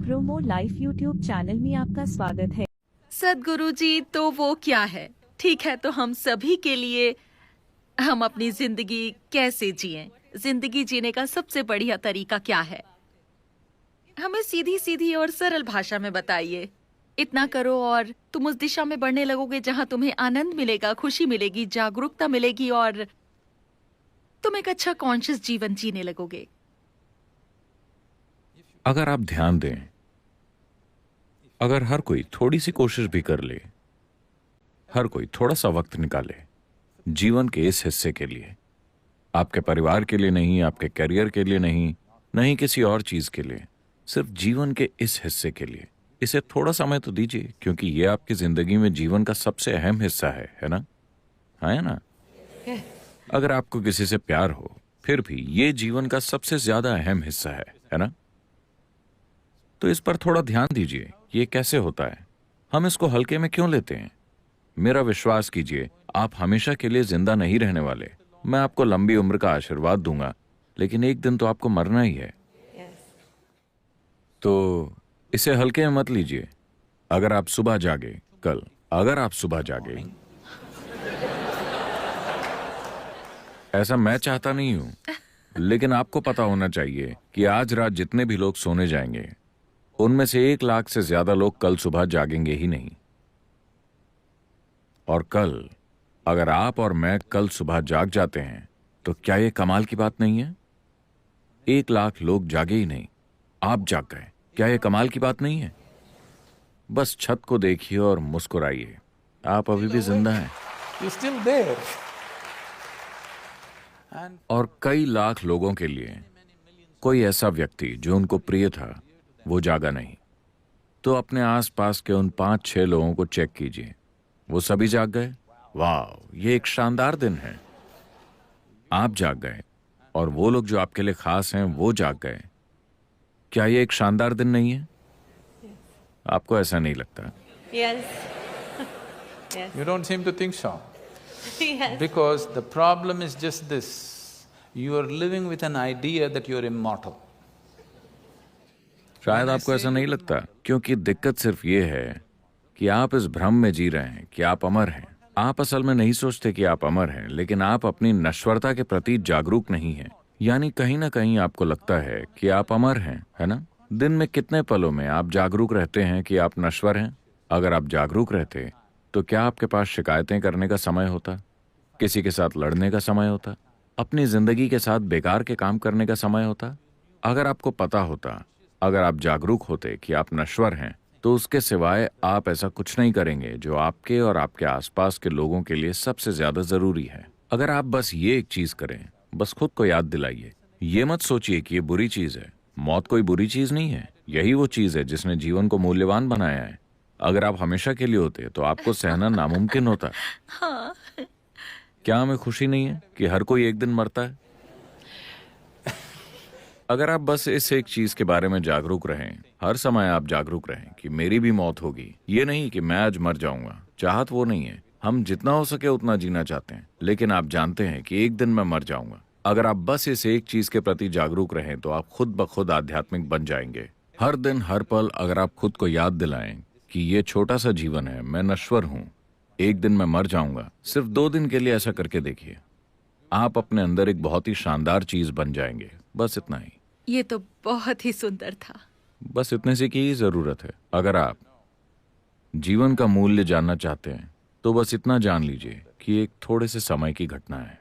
Promo life YouTube channel में आपका स्वागत है। सदगुरु जी, तो वो क्या है? ठीक है, तो हम सभी के लिए हम अपनी जिंदगी कैसे जिएं? जिंदगी जीने का सबसे बढ़िया तरीका क्या है? हमें सीधी सीधी और सरल भाषा में बताइए। इतना करो और तुम उस दिशा में बढ़ने लगोगे जहां तुम्हें आनंद मिलेगा, खुशी मिलेगी, जागरूकता मिलेगी और तुम एक अच्छा कॉन्शियस जीवन जीने लगोगे। अगर आप ध्यान दें, अगर हर कोई थोड़ी सी कोशिश भी कर ले, हर कोई थोड़ा सा वक्त निकाले जीवन के इस हिस्से के लिए, आपके परिवार के लिए नहीं, आपके करियर के लिए नहीं, नहीं किसी और चीज के लिए, सिर्फ जीवन के इस हिस्से के लिए, इसे थोड़ा समय तो दीजिए, क्योंकि यह आपकी जिंदगी में जीवन का सबसे अहम हिस्सा है ना? है ना? अगर आपको किसी से प्यार हो, फिर भी यह जीवन का सबसे ज्यादा अहम हिस्सा है ना? तो इस पर थोड़ा ध्यान दीजिए। ये कैसे होता है? हम इसको हल्के में क्यों लेते हैं? मेरा विश्वास कीजिए, आप हमेशा के लिए जिंदा नहीं रहने वाले। मैं आपको लंबी उम्र का आशीर्वाद दूंगा, लेकिन एक दिन तो आपको मरना ही है। तो इसे हल्के में मत लीजिए। अगर आप सुबह जागे कल, अगर आप सुबह जागे, ऐसा मैं चाहता नहीं हूं, लेकिन आपको पता होना चाहिए कि आज रात जितने भी लोग सोने जाएंगे, उनमें से 1 लाख से ज्यादा लोग कल सुबह जागेंगे ही नहीं। और कल अगर आप और मैं कल सुबह जाग जाते हैं, तो क्या यह कमाल की बात नहीं है? 1 लाख लोग जागे ही नहीं, आप जाग गए। क्या यह कमाल की बात नहीं है? बस छत को देखिए और मुस्कुराइए, आप अभी भी जिंदा हैं। और कई लाख लोगों के लिए कोई ऐसा व्यक्ति जो उनको प्रिय था, वो जागा नहीं। तो अपने आसपास के उन 5-6 लोगों को चेक कीजिए, वो सभी जाग गए। वाह, ये एक शानदार दिन है। आप जाग गए और वो लोग जो आपके लिए खास हैं, वो जाग गए। क्या ये एक शानदार दिन नहीं है? आपको ऐसा नहीं लगता? Yes. Yes. You don't seem to think so. Yes. Because the problem is just this, you are living with an idea that you are immortal. शायद आपको ऐसा नहीं लगता, क्योंकि दिक्कत सिर्फ ये है कि आप इस भ्रम में जी रहे हैं कि आप अमर हैं। आप असल में नहीं सोचते कि आप अमर हैं, लेकिन आप अपनी नश्वरता के प्रति जागरूक नहीं हैं। यानी कहीं ना कहीं आपको लगता है कि आप अमर हैं, है ना? दिन में कितने पलों में आप जागरूक रहते हैं कि आप नश्वर हैं? अगर आप जागरूक रहते, तो क्या आपके पास शिकायतें करने का समय होता, किसी के साथ लड़ने का समय होता, अपनी जिंदगी के साथ बेकार के काम करने का समय होता? अगर आपको पता होता, अगर आप जागरूक होते कि आप नश्वर हैं, तो उसके सिवाय आप ऐसा कुछ नहीं करेंगे जो आपके और आपके आसपास के लोगों के लिए सबसे ज्यादा जरूरी है। अगर आप बस ये एक चीज करें, बस खुद को याद दिलाइए, ये मत सोचिए कि ये बुरी चीज है। मौत कोई बुरी चीज नहीं है, यही वो चीज है जिसने जीवन को मूल्यवान बनाया है। अगर आप हमेशा के लिए होते, तो आपको सहना नामुमकिन होता। हाँ। क्या हमें खुशी नहीं है कि हर कोई एक दिन मरता है? अगर आप बस इस एक चीज के बारे में जागरूक रहें, हर समय आप जागरूक रहें कि मेरी भी मौत होगी, ये नहीं कि मैं आज मर जाऊंगा। चाहत वो नहीं है, हम जितना हो सके उतना जीना चाहते हैं, लेकिन आप जानते हैं कि एक दिन मैं मर जाऊंगा। अगर आप बस इस एक चीज के प्रति जागरूक रहें, तो आप खुद ब खुद आध्यात्मिक बन जाएंगे। हर दिन हर पल अगर आप खुद को याद दिलाएं कि ये छोटा सा जीवन है, मैं नश्वर हूँ, एक दिन मैं मर जाऊंगा, सिर्फ 2 दिन के लिए ऐसा करके देखिए, आप अपने अंदर एक बहुत ही शानदार चीज बन जाएंगे। बस इतना ही। ये तो बहुत ही सुंदर था। बस इतने से की ही जरूरत है। अगर आप जीवन का मूल्य जानना चाहते हैं, तो बस इतना जान लीजिए कि एक थोड़े से समय की घटना है।